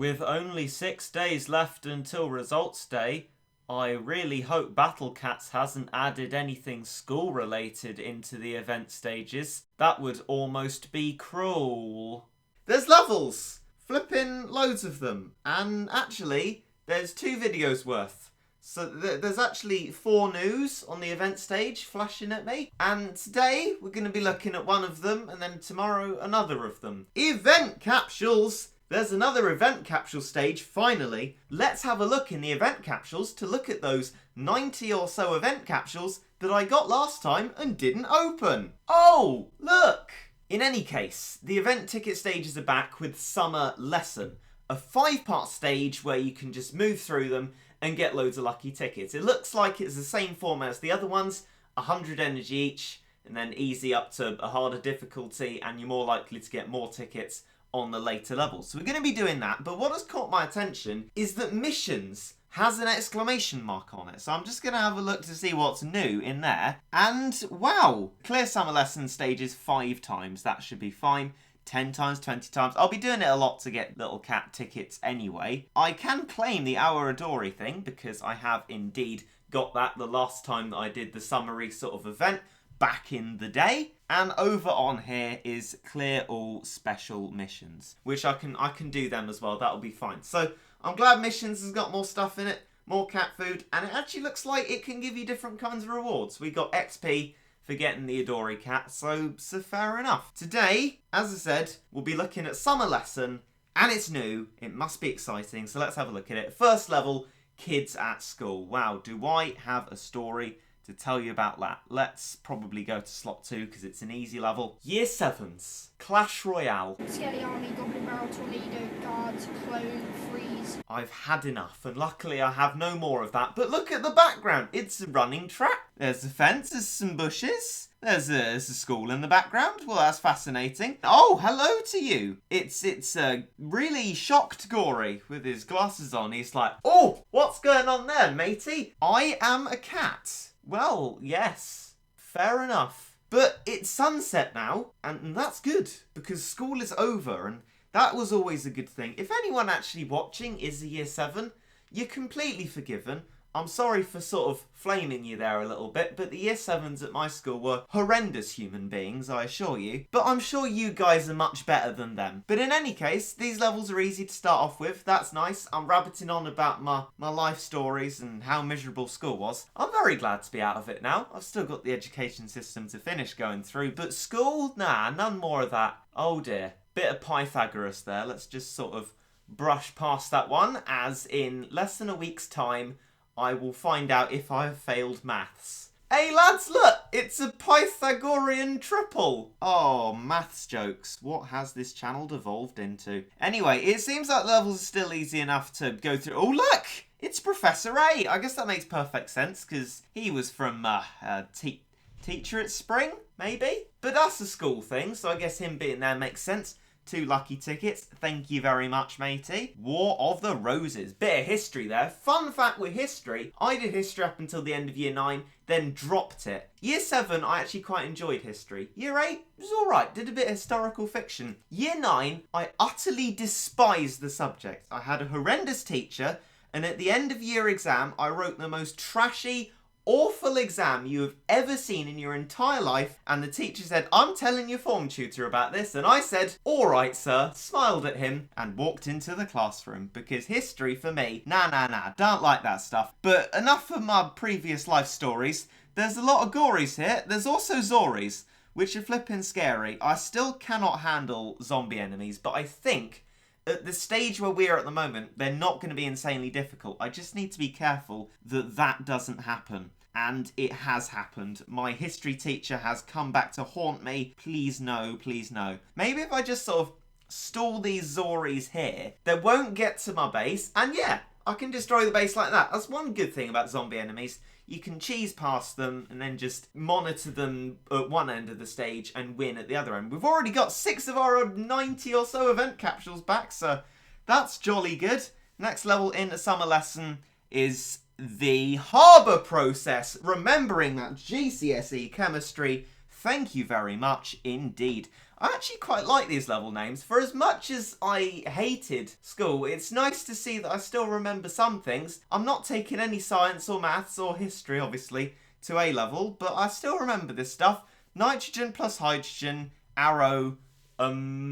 With only 6 days left until results day, I really hope Battle Cats hasn't added anything school related into the event stages. That would almost be cruel. There's levels! Flipping loads of them. And actually, there's 2 videos worth. So there's actually 4 news on the event stage flashing at me. And today we're going to be looking at one of them, and then tomorrow another of them. Event capsules! There's another event capsule stage, finally. Let's have a look in the event capsules to look at those 90 or so event capsules that I got last time and didn't open. Oh, look! In any case, the event ticket stages are back with Summer Lesson, a 5-part stage where you can just move through them and get loads of lucky tickets. It looks like it's the same format as the other ones, 100 energy each, and then easy up to a harder difficulty, and you're more likely to get more tickets on the later levels. So we're going to be doing that, but what has caught my attention is that Missions has an exclamation mark on it. So I'm just going to have a look to see what's new in there. And wow, clear Summer Lesson stages 5 times. That should be fine. 10 times, 20 times. I'll be doing it a lot to get little cat tickets anyway. I can claim the Our Dory thing because I have indeed got that the last time that I did the summary sort of event back in the day. And over on here is clear all special missions, which I can do them as well. That'll be fine. So I'm glad Missions has got more stuff in it, more cat food, and it actually looks like it can give you different kinds of rewards. We got XP for getting the Adori cat, so fair enough. Today, as I said, we'll be looking at Summer Lesson, and it's new. It must be exciting, so let's have a look at it. First level, Kids at School. Wow, do I have a story to tell you about that? Let's probably go to slot 2 because it's an easy level. Year 7s, Clash Royale. Skelly Army, Goblin Barrel, Tornado, Guards, Clone, Freeze. I've had enough, and luckily I have no more of that. But look at the background. It's a running track. There's a fence, there's some bushes. There's a school in the background. Well, that's fascinating. Oh, hello to you. It's a really shocked Gory with his glasses on. He's like, oh, what's going on there, matey? I am a cat. Well, yes, fair enough. But it's sunset now, and that's good, because school is over, and that was always a good thing. If anyone actually watching is a year 7, you're completely forgiven. I'm sorry for sort of flaming you there a little bit, but the year 7s at my school were horrendous human beings, I assure you. But I'm sure you guys are much better than them. But in any case, these levels are easy to start off with. That's nice. I'm rabbiting on about my life stories and how miserable school was. I'm very glad to be out of it now. I've still got the education system to finish going through, but school? Nah, none more of that. Oh dear. Bit of Pythagoras there. Let's just sort of brush past that one, as in less than a week's time, I will find out if I have failed maths. Hey lads, look! It's a Pythagorean triple! Oh, maths jokes. What has this channel devolved into? Anyway, it seems like levels are still easy enough to go through. Oh, look! It's Professor A! I guess that makes perfect sense, because he was from, Teacher at Spring, maybe? But that's a school thing, so I guess him being there makes sense. 2 lucky tickets. Thank you very much, matey. War of the Roses. Bit of history there. Fun fact with history, I did history up until the end of year 9, then dropped it. Year 7, I actually quite enjoyed history. Year 8, it was alright. Did a bit of historical fiction. Year 9, I utterly despised the subject. I had a horrendous teacher, and at the end of year exam, I wrote the most trashy, awful exam you have ever seen in your entire life, and the teacher said, I'm telling your form tutor about this, and I said, alright sir, smiled at him, and walked into the classroom, because history for me, nah, don't like that stuff. But enough of my previous life stories. There's a lot of Gories here. There's also Zoris, which are flipping scary. I still cannot handle zombie enemies, but I think at the stage where we are at the moment, they're not going to be insanely difficult. I just need to be careful that that doesn't happen. And it has happened. My history teacher has come back to haunt me. Please no, please no. Maybe if I just sort of stall these Zoris here, they won't get to my base. And yeah, I can destroy the base like that. That's one good thing about zombie enemies. You can cheese past them and then just monitor them at one end of the stage and win at the other end. We've already got 6 of our 90 or so event capsules back, so that's jolly good. Next level in the Summer Lesson is the harbour process. Remembering that GCSE chemistry, thank you very much indeed. I actually quite like these level names. For as much as I hated school, it's nice to see that I still remember some things. I'm not taking any science or maths or history, obviously, to A level, but I still remember this stuff. Nitrogen plus hydrogen, arrow, ammonia?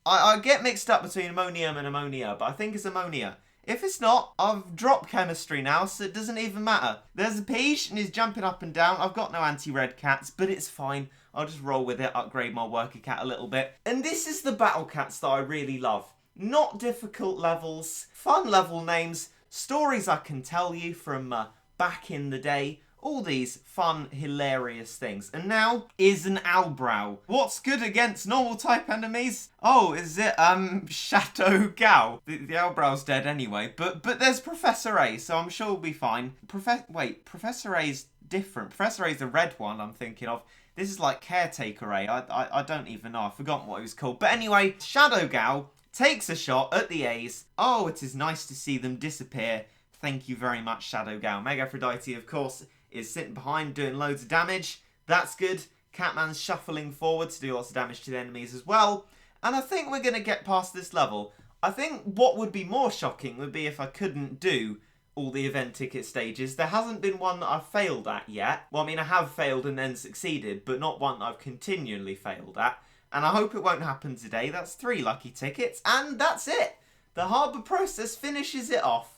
I get mixed up between ammonium and ammonia, but I think it's ammonia. If it's not, I've dropped chemistry now, so it doesn't even matter. There's a Peach, and he's jumping up and down. I've got no anti-red cats, but it's fine. I'll just roll with it, upgrade my worker cat a little bit. And this is the battle cats that I really love. Not difficult levels, fun level names, stories I can tell you from back in the day. All these fun, hilarious things. And now is an Owlbrow. What's good against normal type enemies? Oh, is it, Shadow Gal? The Owlbrow's dead anyway. But there's Professor A, so I'm sure we'll be fine. Professor A's different. Professor A's the red one I'm thinking of. This is like Caretaker A. I don't even know. I've forgotten what he was called. But anyway, Shadow Gal takes a shot at the A's. Oh, it is nice to see them disappear. Thank you very much, Shadow Gal. Mega Aphrodite, of course, is sitting behind doing loads of damage. That's good. Catman's shuffling forward to do lots of damage to the enemies as well. And I think we're going to get past this level. I think what would be more shocking would be if I couldn't do all the event ticket stages. There hasn't been one that I've failed at yet. Well, I mean, I have failed and then succeeded, but not one that I've continually failed at. And I hope it won't happen today. That's 3 lucky tickets, and that's it. The harbour process finishes it off.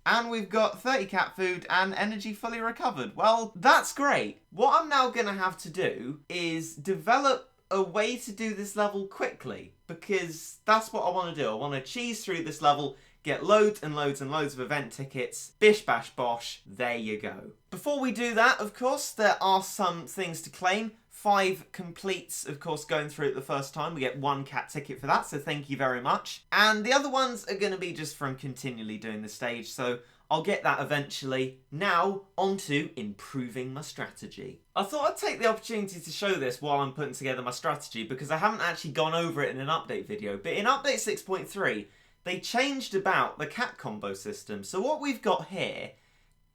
And we've got 30 cat food and energy fully recovered. Well, that's great. What I'm now going to have to do is develop a way to do this level quickly, because that's what I want to do. I want to cheese through this level, get loads and loads and loads of event tickets. Bish bash bosh, there you go. Before we do that, of course, there are some things to claim. 5 completes, of course, going through it the first time. We get 1 cat ticket for that, so thank you very much. And the other ones are going to be just from continually doing the stage, so I'll get that eventually. Now, on to improving my strategy. I thought I'd take the opportunity to show this while I'm putting together my strategy, because I haven't actually gone over it in an update video. But in update 6.3, they changed about the cat combo system. So what we've got here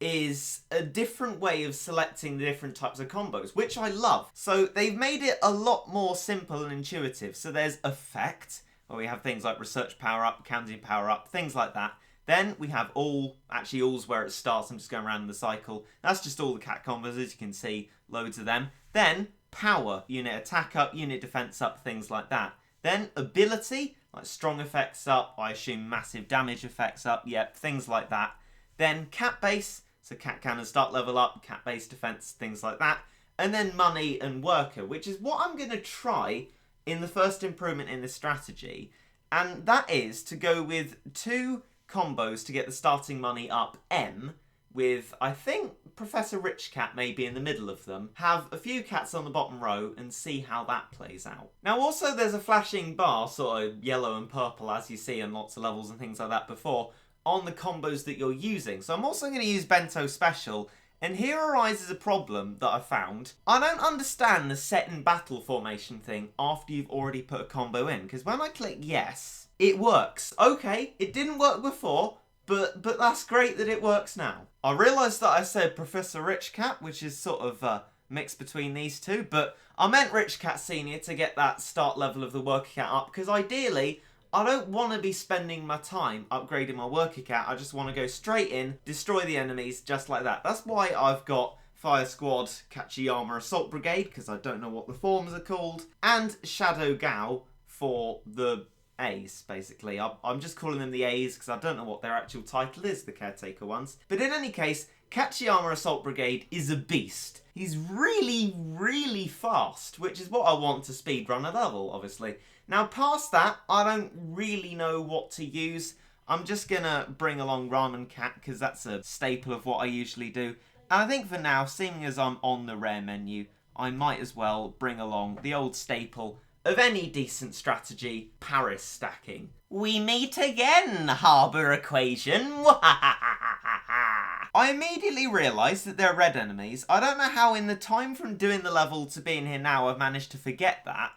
is a different way of selecting the different types of combos, which I love. So they've made it a lot more simple and intuitive. So there's effect, where we have things like research power up, Camden power up, things like that. Then we have all, actually all's where it starts. I'm just going around the cycle. That's just all the cat combos, as you can see, loads of them. Then power, unit attack up, unit defense up, things like that. Then ability, like strong effects up, I assume massive damage effects up, yep, things like that. Then cat base, so cat cannon start level up, cat base defense, things like that. And then money and worker, which is what I'm going to try in the first improvement in this strategy. And that is to go with 2 combos to get the starting money up M, with, I think, Professor Rich Cat may be in the middle of them. Have a few cats on the bottom row and see how that plays out. Now also there's a flashing bar, sort of yellow and purple, as you see in lots of levels and things like that before, on the combos that you're using. So I'm also going to use Bento Special, and here arises a problem that I found. I don't understand the set in battle formation thing after you've already put a combo in, because when I click yes, it works. Okay, it didn't work before, but that's great that it works now. I realised that I said Professor Rich Cat, which is sort of a mix between these two, but I meant Rich Cat Senior to get that start level of the worker cat up, because ideally, I don't want to be spending my time upgrading my worker cat. I just want to go straight in, destroy the enemies, just like that. That's why I've got Fire Squad, Catchy Armour, Assault Brigade, because I don't know what the forms are called, and Shadow Gal for the A's, basically. I'm just calling them the A's because I don't know what their actual title is, the Caretaker ones. But in any case, Catchy Armour Assault Brigade is a beast. He's really, really fast, which is what I want to speedrun a level, obviously. Now, past that, I don't really know what to use. I'm just going to bring along Ramen Cat, because that's a staple of what I usually do. And I think for now, seeing as I'm on the rare menu, I might as well bring along the old staple of any decent strategy, Paris stacking. We meet again, Harbour Equation. I immediately realised that they're red enemies. I don't know how in the time from doing the level to being here now I've managed to forget that.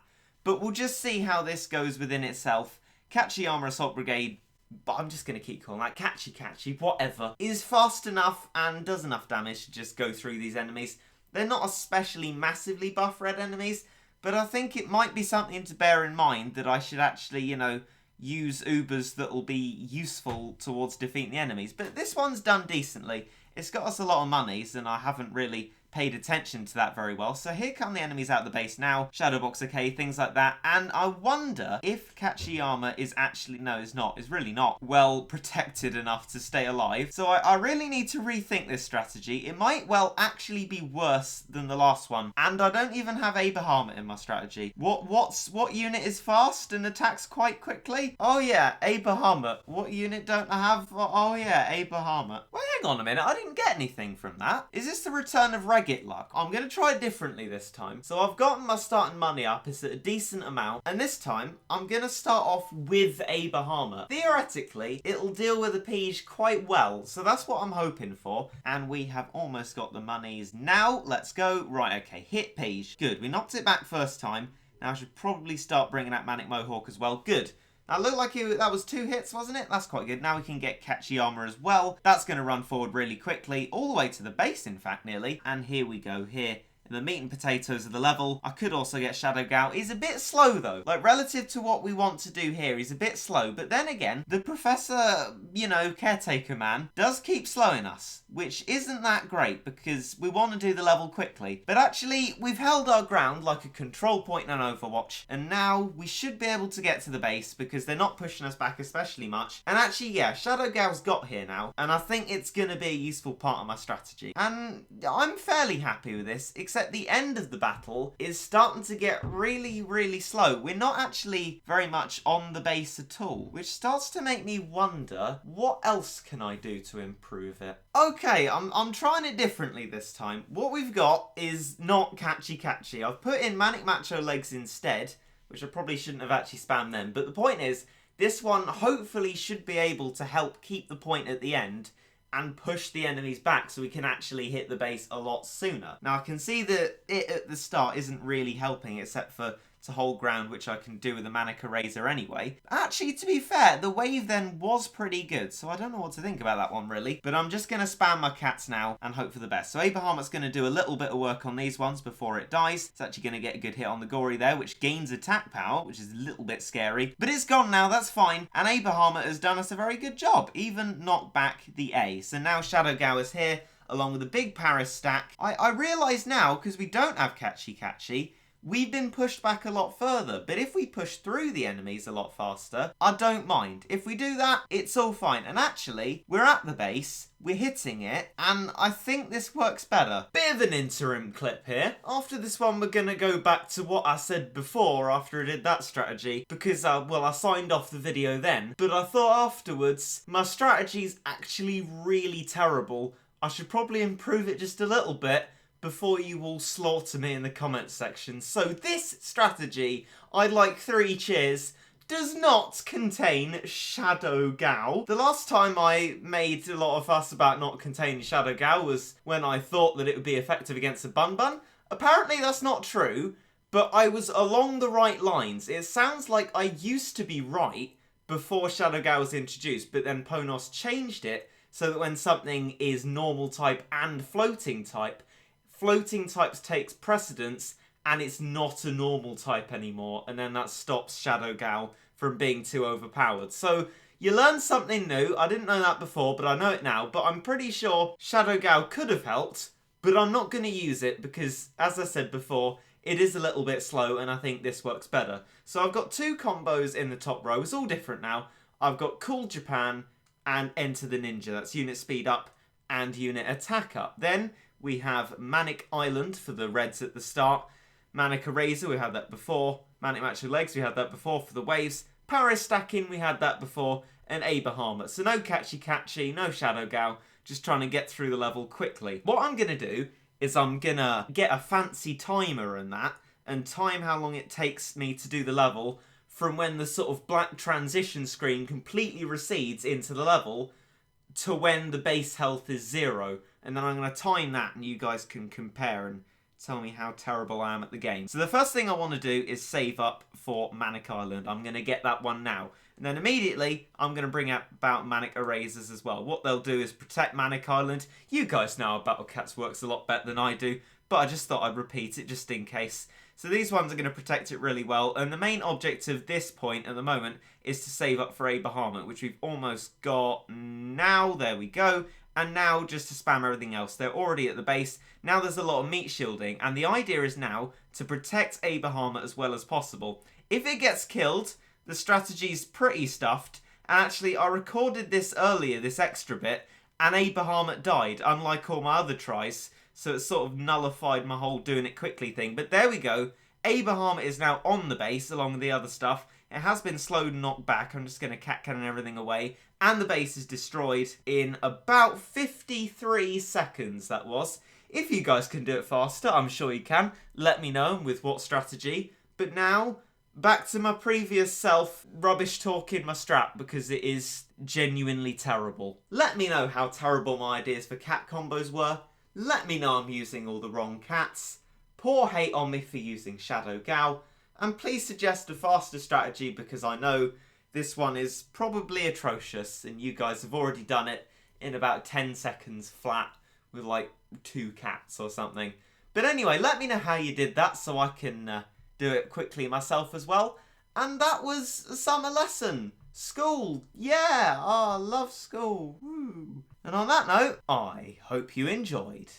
But we'll just see how this goes within itself. Catchy Armour Assault Brigade but I'm just going to keep calling that Catchy, whatever, is fast enough and does enough damage to just go through these enemies. They're not especially massively buff red enemies, but I think it might be something to bear in mind that I should actually, you know, use Ubers that will be useful towards defeating the enemies. But this one's done decently. It's got us a lot of monies, and I haven't really paid attention to that very well. So here come the enemies out of the base now. Shadowbox okay, things like that. And I wonder if Catchy armor is actually, no, it's not. It's really not well protected enough to stay alive. So I really need to rethink this strategy. It might well actually be worse than the last one. And I don't even have a Bahamut in my strategy. What unit is fast and attacks quite quickly? Oh yeah, a Bahamut. What unit don't I have? Oh yeah, a Bahamut. Well, hang on a minute. I didn't get anything from that. Is this the return of Regit luck? I'm going to try it differently this time. So I've gotten my starting money up. It's at a decent amount. And this time, I'm going to start off with a Bahamut. Theoretically, it'll deal with a Page quite well. So that's what I'm hoping for. And we have almost got the monies. Now, let's go. Right, okay. Hit Page. Good. We knocked it back first time. Now I should probably start bringing out Manic Mohawk as well. Good. That looked like that was 2 hits, wasn't it? That's quite good. Now we can get Catchy armor as well. That's going to run forward really quickly, all the way to the base, in fact, nearly. And here we go, here. The meat and potatoes of the level. I could also get Shadow Gal. He's a bit slow though. Like relative to what we want to do here, he's a bit slow. But then again, the Professor, you know, caretaker man does keep slowing us, which isn't that great because we want to do the level quickly. But actually, we've held our ground like a control point in Overwatch. And now we should be able to get to the base because they're not pushing us back especially much. And actually, yeah, Shadow Gal's got here now. And I think it's going to be a useful part of my strategy. And I'm fairly happy with this, except the end of the battle is starting to get really, really slow. We're not actually very much on the base at all, which starts to make me wonder, what else can I do to improve it? Okay, I'm trying it differently this time. What we've got is not Catchy. I've put in Manic Macho Legs instead, which I probably shouldn't have actually spammed them. But the point is, this one hopefully should be able to help keep the point at the end and push the enemies back so we can actually hit the base a lot sooner. Now I can see that it at the start isn't really helping except for to hold ground, which I can do with the Manic Eraser anyway. Actually, to be fair, the wave then was pretty good, so I don't know what to think about that one really. But I'm just going to spam my cats now and hope for the best. So Abraham's going to do a little bit of work on these ones before it dies. It's actually going to get a good hit on the Gory there, which gains attack power, which is a little bit scary. But it's gone now, that's fine. And Abraham has done us a very good job, even knocked back the A. So now Shadow Gal is here, along with a big Paris stack. I realise now, because we don't have Catchy, we've been pushed back a lot further, but if we push through the enemies a lot faster, I don't mind. If we do that, it's all fine. And actually, we're at the base, we're hitting it, and I think this works better. Bit of an interim clip here. After this one, we're going to go back to what I said before after I did that strategy, because, well, I signed off the video then, but I thought afterwards, my strategy's actually really terrible. I should probably improve it just a little bit before you all slaughter me in the comments section. So this strategy, I'd like 3 cheers, does not contain Shadow Gal. The last time I made a lot of fuss about not containing Shadow Gal was when I thought that it would be effective against a Bun Bun. Apparently that's not true, but I was along the right lines. It sounds like I used to be right before Shadow Gal was introduced, but then Ponos changed it so that when something is normal type and floating types takes precedence and it's not a normal type anymore, and then that stops Shadow Gal from being too overpowered. So you learn something new. I didn't know that before, but I know it now. But I'm pretty sure Shadow Gal could have helped, but I'm not going to use it because, as I said before, it is a little bit slow and I think this works better. So I've got 2 combos in the top row. It's all different now. I've got Cool Japan and Enter the Ninja. That's unit speed up and unit attack up. Then we have Manic Island for the reds at the start. Manic Eraser, we had that before. Manic Macho Legs, we had that before for the waves. Paris Stacking, we had that before. And Abraham. So no Catchy, no Shadow Gal. Just trying to get through the level quickly. What I'm going to do is I'm going to get a fancy timer and that. And time how long it takes me to do the level from when the sort of black transition screen completely recedes into the level to when the base health is 0. And then I'm going to time that and you guys can compare and tell me how terrible I am at the game. So the first thing I want to do is save up for Manic Island. I'm going to get that one now. And then immediately, I'm going to bring out about Manic Erasers as well. What they'll do is protect Manic Island. You guys know how Battle Cats works a lot better than I do, but I just thought I'd repeat it just in case. So these ones are going to protect it really well. And the main objective of this point at the moment is to save up for a Bahamut, which we've almost got now. There we go. And now just to spam everything else. They're already at the base. Now there's a lot of meat shielding. And the idea is now to protect a Bahamut as well as possible. If it gets killed, the strategy's pretty stuffed. And actually, I recorded this earlier, this extra bit, and a Bahamut died, unlike all my other tries. So it sort of nullified my whole doing it quickly thing. But there we go. A Bahamut is now on the base along with the other stuff. It has been slowed and knocked back. I'm just going to cat cannon everything away. And the base is destroyed in about 53 seconds, that was. If you guys can do it faster, I'm sure you can. Let me know with what strategy. But now, back to my previous self, rubbish talking my strat because it is genuinely terrible. Let me know how terrible my ideas for cat combos were. Let me know I'm using all the wrong cats. Pour hate on me for using Shadow Gal. And please suggest a faster strategy because I know this one is probably atrocious and you guys have already done it in about 10 seconds flat with like 2 cats or something. But anyway, let me know how you did that so I can do it quickly myself as well. And that was a summer lesson. School, yeah, I love school. Woo. And on that note, I hope you enjoyed.